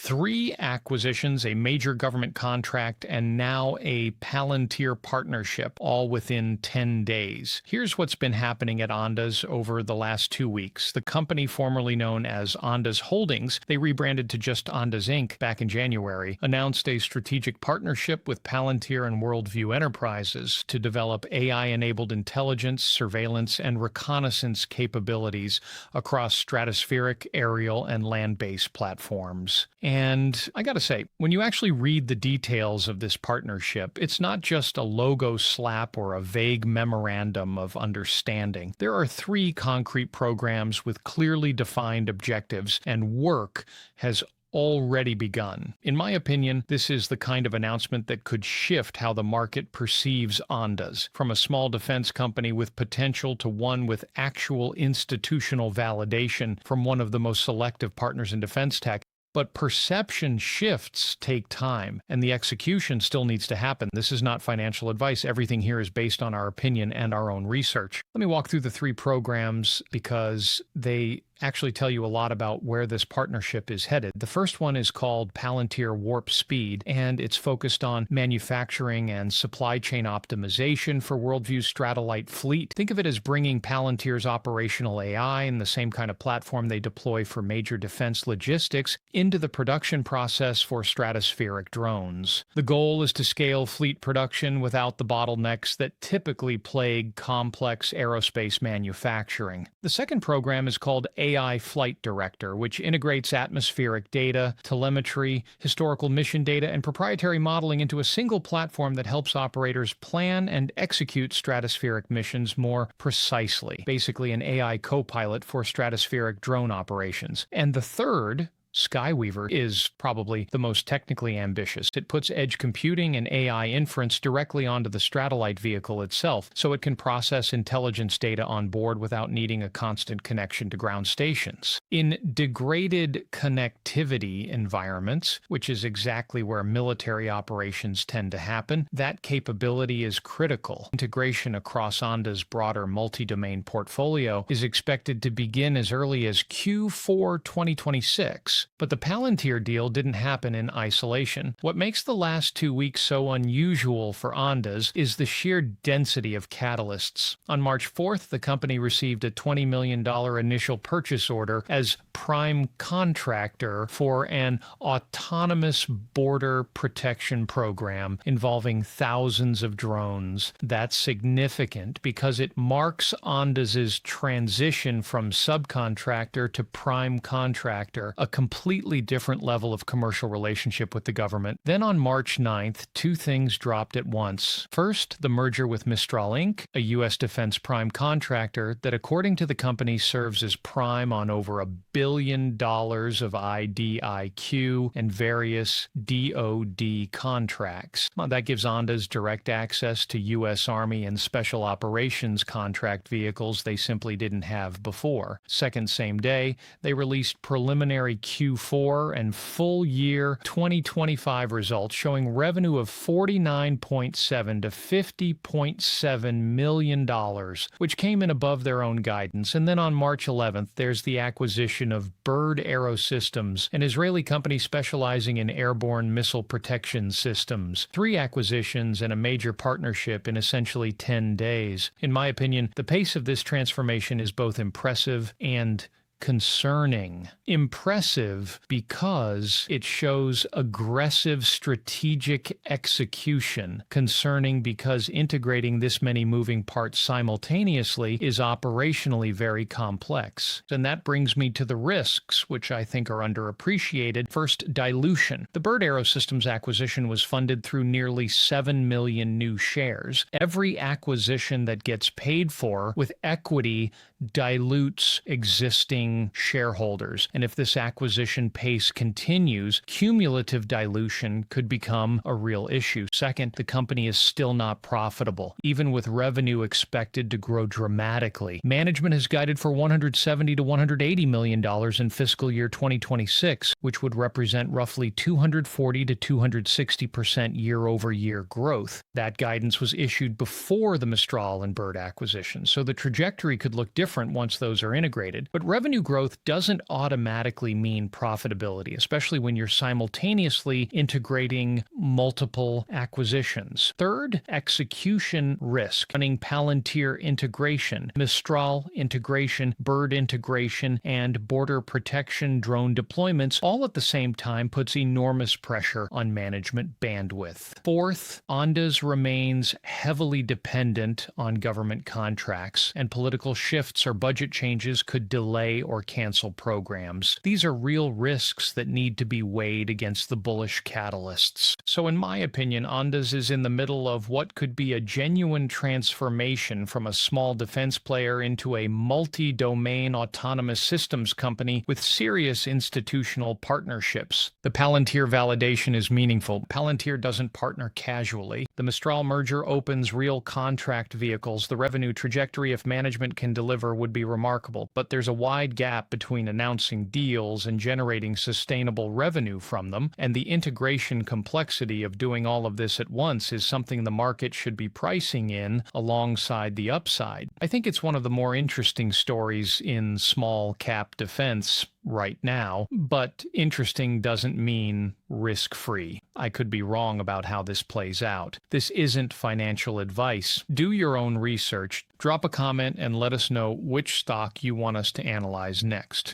3 acquisitions, a major government contract, and now a Palantir partnership, all within 10 days. Here's what's been happening at Ondas over the last 2 weeks. The company formerly known as Ondas Holdings, they rebranded to just Ondas Inc. back in January, announced a strategic partnership with Palantir and World View Enterprises to develop AI-enabled intelligence, surveillance, and reconnaissance capabilities across stratospheric, aerial, and land-based platforms. And I gotta say, when you actually read the details of this partnership, it's not just a logo slap or a vague memorandum of understanding. There are 3 concrete programs with clearly defined objectives, and work has already begun. In my opinion, this is the kind of announcement that could shift how the market perceives Ondas, from a small defense company with potential to one with actual institutional validation from one of the most selective partners in defense tech. But perception shifts take time, and the execution still needs to happen. This is not financial advice. Everything here is based on our opinion and our own research. Let me walk through the 3 programs because they actually tell you a lot about where this partnership is headed. The first one is called Palantir Warp Speed, and it's focused on manufacturing and supply chain optimization for Worldview's Stratolite fleet. Think of it as bringing Palantir's operational AI and the same kind of platform they deploy for major defense logistics into the production process for stratospheric drones. The goal is to scale fleet production without the bottlenecks that typically plague complex aerospace manufacturing. The second program is called AI Flight Director, which integrates atmospheric data, telemetry, historical mission data, and proprietary modeling into a single platform that helps operators plan and execute stratospheric missions more precisely. Basically an AI co-pilot for stratospheric drone operations. And the third, SkyWeaver, is probably the most technically ambitious. It puts edge computing and AI inference directly onto the Stratolite vehicle itself, so it can process intelligence data on board without needing a constant connection to ground stations. In degraded connectivity environments, which is exactly where military operations tend to happen, that capability is critical. Integration across Ondas' broader multi-domain portfolio is expected to begin as early as Q4 2026. But the Palantir deal didn't happen in isolation. What makes the last 2 weeks so unusual for Ondas is the sheer density of catalysts. On March 4th, the company received a $20 million initial purchase order as prime contractor for an autonomous border protection program involving thousands of drones. That's significant because it marks Ondas' transition from subcontractor to prime contractor, a completely different level of commercial relationship with the government. Then on March 9th, 2 things dropped at once. First, the merger with Mistral Inc., a U.S. defense prime contractor that, according to the company, serves as prime on over $1 billion of IDIQ and various DoD contracts. That gives Ondas direct access to U.S. Army and Special Operations contract vehicles they simply didn't have before. Second, same day, they released preliminary Q4 and full year 2025 results showing revenue of $49.7 to $50.7 million, which came in above their own guidance. And then on March 11th, there's the acquisition of BIRD Aerosystems, an Israeli company specializing in airborne missile protection systems. 3 acquisitions and a major partnership in essentially 10 days. In my opinion, the pace of this transformation is both impressive and concerning. Impressive because it shows aggressive strategic execution. Concerning because integrating this many moving parts simultaneously is operationally very complex. And that brings me to the risks, which I think are underappreciated. First, dilution. The BIRD Aerosystems acquisition was funded through nearly 7 million new shares. Every acquisition that gets paid for with equity dilutes existing shareholders. And if this acquisition pace continues, cumulative dilution could become a real issue. Second, the company is still not profitable, even with revenue expected to grow dramatically. Management has guided for $170 to $180 million in fiscal year 2026, which would represent roughly 240 to 260% year-over-year growth. That guidance was issued before the Mistral and BIRD acquisition, so the trajectory could look different once those are integrated. But revenue Revenue growth doesn't automatically mean profitability, especially when you're simultaneously integrating multiple acquisitions. Third, execution risk. Running Palantir integration, Mistral integration, BIRD integration, and border protection drone deployments all at the same time puts enormous pressure on management bandwidth. Fourth, Ondas remains heavily dependent on government contracts, and political shifts or budget changes could delay or cancel programs. These are real risks that need to be weighed against the bullish catalysts. So in my opinion, Ondas is in the middle of what could be a genuine transformation from a small defense player into a multi-domain autonomous systems company with serious institutional partnerships. The Palantir validation is meaningful. Palantir doesn't partner casually. The Mistral merger opens real contract vehicles. The revenue trajectory, if management can deliver, would be remarkable. But there's a wide gap between announcing deals and generating sustainable revenue from them, and the integration complexity of doing all of this at once is something the market should be pricing in alongside the upside. I think it's one of the more interesting stories in small cap defense right now, but interesting doesn't mean risk-free. I could be wrong about how this plays out. This isn't financial advice. Do your own research. Drop a comment and let us know which stock you want us to analyze next.